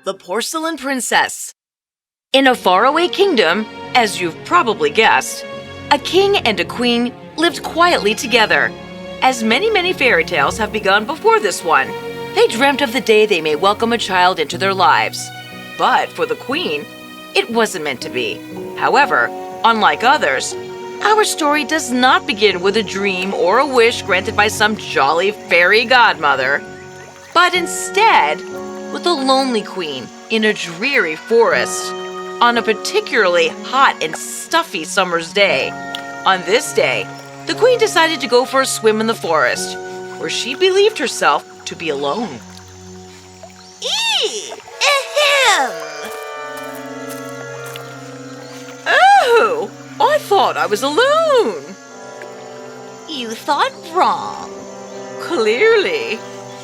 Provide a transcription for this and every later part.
The Porcelain Princess. In a faraway kingdom, as you've probably guessed, a king and a queen lived quietly together. As many fairy tales have begun before this one, they dreamt of the day they may welcome a child into their lives. But for the queen, it wasn't meant to be. However, unlike others, our story does not begin with a dream or a wish granted by some jolly fairy godmother, but instead with a lonely queen in a dreary forest on a particularly hot and stuffy summer's day. On this day, the queen decided to go for a swim in the forest, where she believed herself to be alone. Ahem! Oh, I thought I was alone. You thought wrong. Clearly.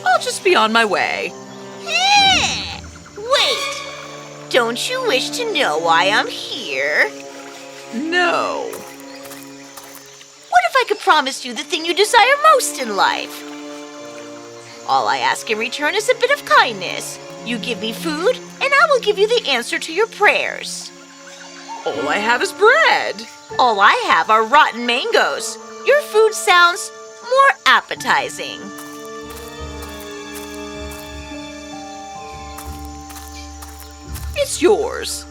I'll just be on my way. Wait! Don't you wish to know why I'm here? No. What if I could promise you the thing you desire most in life? All I ask in return is a bit of kindness. You give me food, and I will give you the answer to your prayers. All I have is bread. All I have are rotten mangoes. Your food sounds more appetizing. It's yours.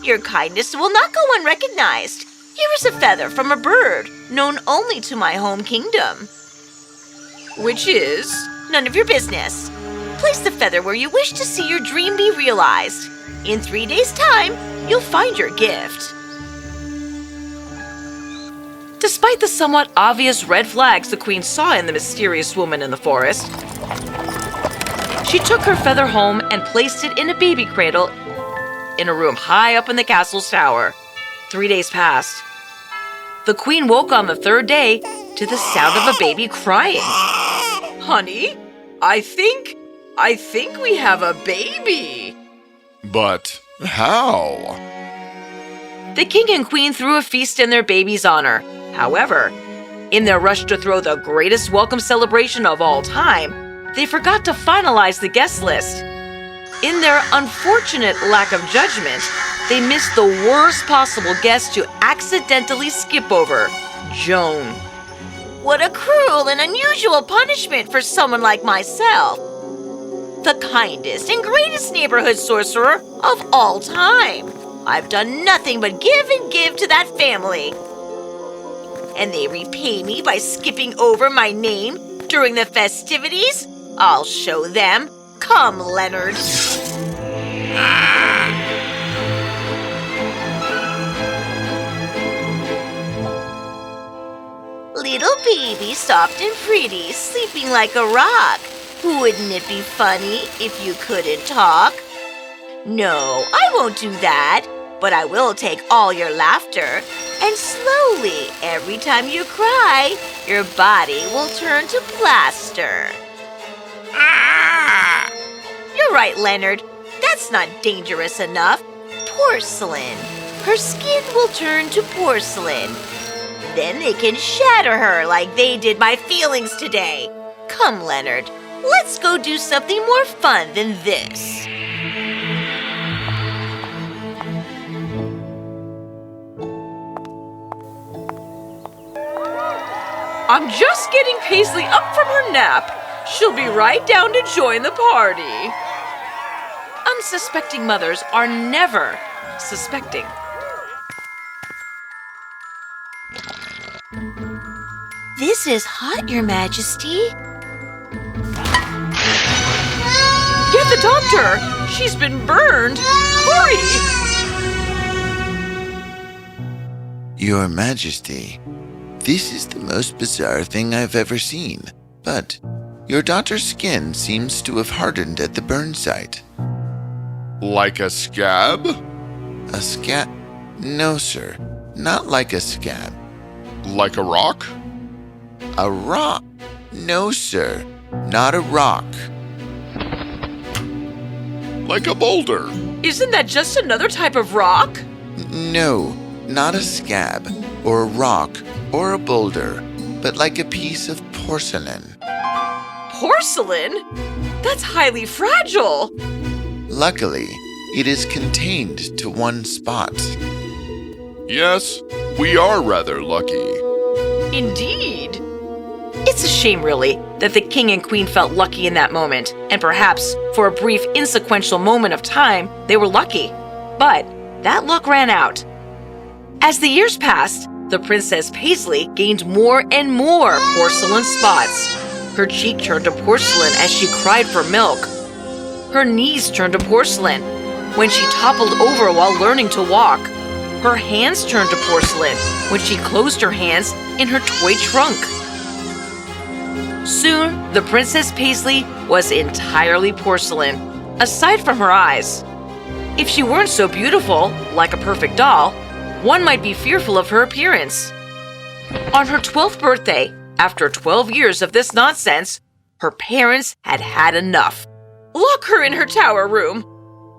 Your kindness will not go unrecognized. Here is a feather from a bird known only to my home kingdom. Which is? None of your business. Place the feather where you wish to see your dream be realized. In 3 days' time, you'll find your gift. Despite the somewhat obvious red flags the queen saw in the mysterious woman in the forest, she took her feather home and placed it in a baby cradle in a room high up in the castle's tower. 3 days passed. The queen woke on the third day to the sound of a baby crying. Honey, I think we have a baby. But how? The king and queen threw a feast in their baby's honor. However, in their rush to throw the greatest welcome celebration of all time, they forgot to finalize the guest list. In their unfortunate lack of judgment, they missed the worst possible guest to accidentally skip over, Joan. What a cruel and unusual punishment for someone like myself. The kindest and greatest neighborhood sorcerer of all time. I've done nothing but give and give to that family. And they repay me by skipping over my name during the festivities? I'll show them. Come, Leonard. Little baby, soft and pretty, sleeping like a rock. Wouldn't it be funny if you couldn't talk? No, I won't do that, but I will take all your laughter, and slowly, every time you cry, your body will turn to plaster. You're right, Leonard. That's not dangerous enough. Porcelain. Her skin will turn to porcelain. Then they can shatter her like they did my feelings today. Come, Leonard. Let's go do something more fun than this. I'm just getting Paisley up from her nap. She'll be right down to join the party. Unsuspecting mothers are never suspecting. This is hot, Your Majesty. Get the doctor! She's been burned! Hurry! Your Majesty, this is the most bizarre thing I've ever seen, but your daughter's skin seems to have hardened at the burn site. Like a scab? A scab? No, sir, not like a scab. Like a rock? A rock? No, sir, not a rock. Like a boulder? Isn't that just another type of rock? No, not a scab, or a rock, or a boulder, but like a piece of porcelain. Porcelain? That's highly fragile. luckily, it is contained to one spot. Yes, we are rather lucky. Indeed. It's a shame, really, that the king and queen felt lucky in that moment, and perhaps for a brief, insequential moment of time, they were lucky. But that luck ran out. As the years passed, the Princess Paisley gained more and more porcelain spots. Her cheek turned to porcelain as she cried for milk. Her knees turned to porcelain when she toppled over while learning to walk. Her hands turned to porcelain when she closed her hands in her toy trunk. Soon, the Princess Paisley was entirely porcelain, aside from her eyes. If she weren't so beautiful, like a perfect doll, one might be fearful of her appearance. On her 12th birthday, after 12 years of this nonsense, her parents had had enough. Lock her in her tower room.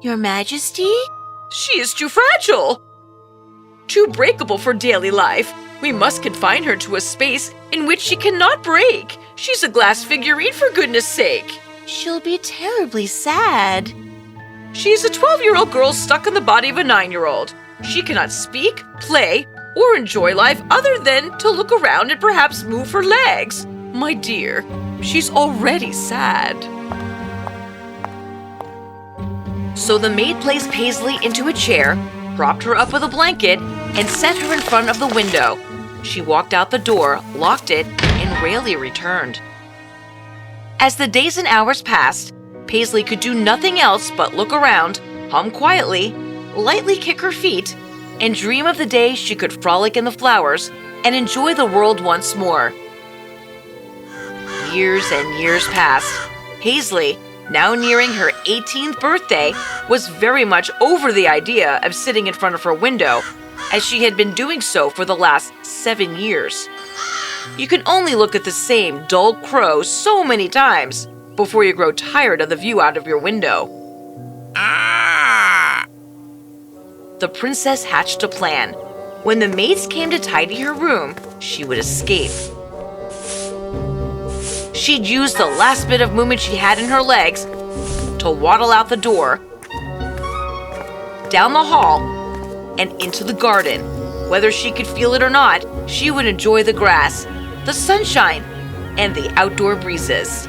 Your Majesty? She is too fragile. Too breakable for daily life. We must confine her to a space in which she cannot break. She's a glass figurine, for goodness sake. She'll be terribly sad. She's a 12-year-old girl stuck in the body of a 9-year-old. She cannot speak, play, or enjoy life other than to look around and perhaps move her legs. My dear, she's already sad. So the maid placed Paisley into a chair, propped her up with a blanket, and set her in front of the window. She walked out the door, locked it, and rarely returned. As the days and hours passed, Paisley could do nothing else but look around, hum quietly, lightly kick her feet, and dream of the day she could frolic in the flowers and enjoy the world once more. Years and years passed. Paisley, now nearing her 18th birthday, was very much over the idea of sitting in front of her window, as she had been doing so for the last 7 years. You can only look at the same dull crow so many times before you grow tired of the view out of your window. The princess hatched a plan. When the maids came to tidy her room, she would escape. She'd use the last bit of movement she had in her legs to waddle out the door, down the hall, and into the garden. Whether she could feel it or not, she would enjoy the grass, the sunshine, and the outdoor breezes.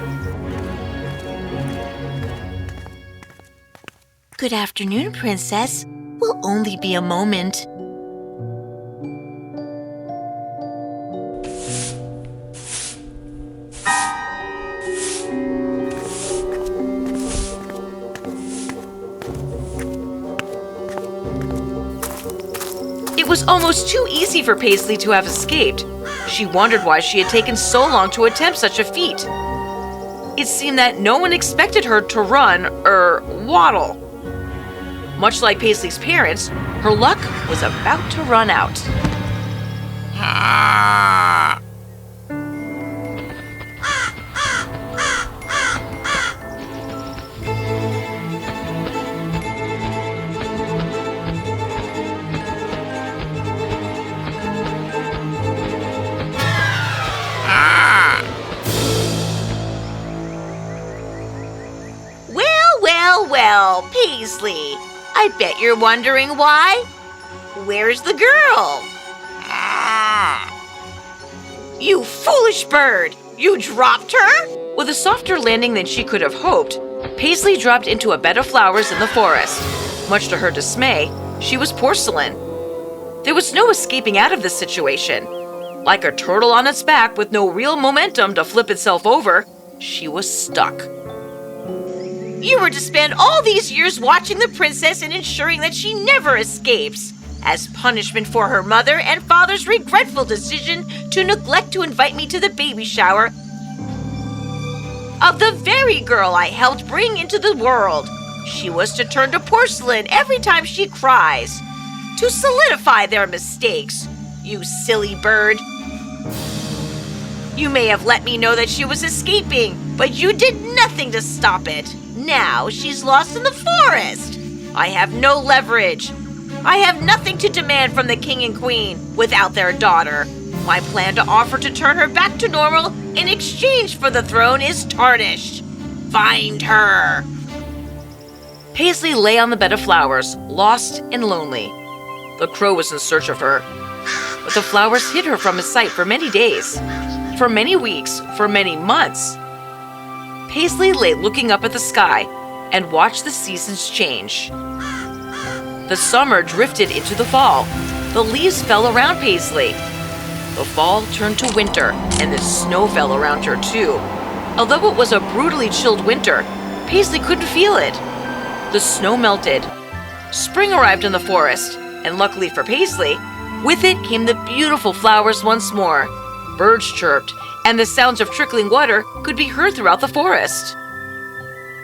Good afternoon, Princess. Will only be a moment. It was almost too easy for Paisley to have escaped. She wondered why she had taken so long to attempt such a feat. It seemed that no one expected her to run or waddle. Much like Paisley's parents, her luck was about to run out. Well, Paisley, I bet you're wondering why. Where's the girl? You foolish bird! You dropped her? With a softer landing than she could have hoped, Paisley dropped into a bed of flowers in the forest. Much to her dismay, she was porcelain. There was no escaping out of this situation. Like a turtle on its back with no real momentum to flip itself over, she was stuck. You were to spend all these years watching the princess and ensuring that she never escapes, as punishment for her mother and father's regretful decision to neglect to invite me to the baby shower of the very girl I helped bring into the world. She was to turn to porcelain every time she cries, to solidify their mistakes. You silly bird. You may have let me know that she was escaping, but you did nothing to stop it. Now she's lost in the forest. I have no leverage. I have nothing to demand from the king and queen without their daughter. My plan to offer to turn her back to normal in exchange for the throne is tarnished. Find her. Paisley lay on the bed of flowers, lost and lonely. The crow was in search of her, but the flowers hid her from his sight for many days, for many weeks, for many months. Paisley lay looking up at the sky and watched the seasons change. The summer drifted into the fall. The leaves fell around Paisley. The fall turned to winter, and the snow fell around her too. Although it was a brutally chilled winter, Paisley couldn't feel it. The snow melted. Spring arrived in the forest, and luckily for Paisley, with it came the beautiful flowers once more. Birds chirped, and the sounds of trickling water could be heard throughout the forest.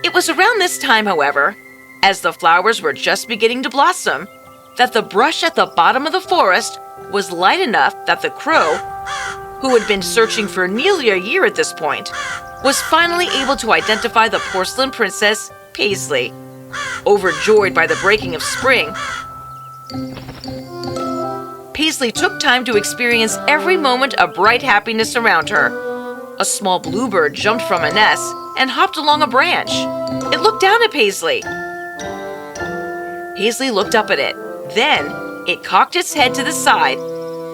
It was around this time, however, as the flowers were just beginning to blossom, that the brush at the bottom of the forest was light enough that the crow, who had been searching for nearly a year at this point, was finally able to identify the Porcelain Princess, Paisley. Overjoyed by the breaking of spring, Paisley took time to experience every moment of bright happiness around her. A small bluebird jumped from a nest and hopped along a branch. It looked down at Paisley. Paisley looked up at it. Then, it cocked its head to the side.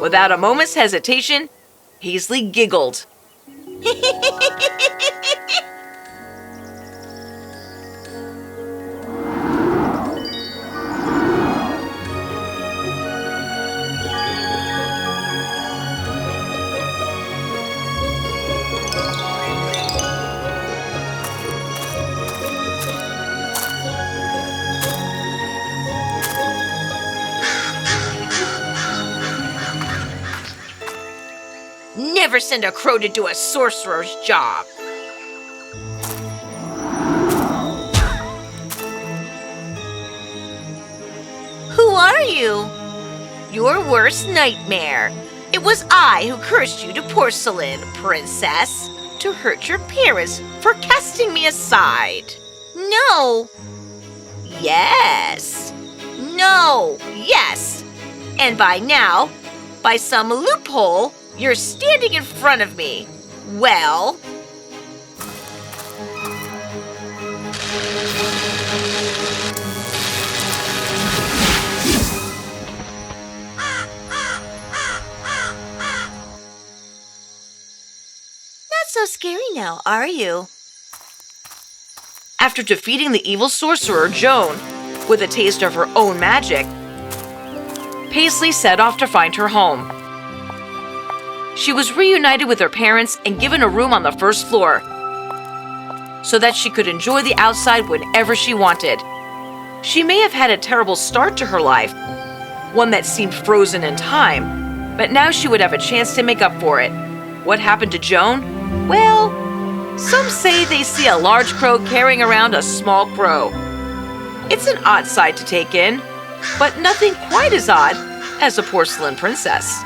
Without a moment's hesitation, Paisley giggled. Never send a crow to do a sorcerer's job. Who are you? Your worst nightmare. It was I who cursed you to Porcelain Princess to hurt your parents for casting me aside. No. Yes. No. Yes. And by now, by some loophole, you're standing in front of me. Well, not so scary now, are you? After defeating the evil sorcerer, Joan, with a taste of her own magic, Paisley set off to find her home. She was reunited with her parents and given a room on the first floor so that she could enjoy the outside whenever she wanted. She may have had a terrible start to her life, one that seemed frozen in time, but now she would have a chance to make up for it. What happened to Joan? Well, some say they see a large crow carrying around a small crow. It's an odd sight to take in, but nothing quite as odd as a porcelain princess.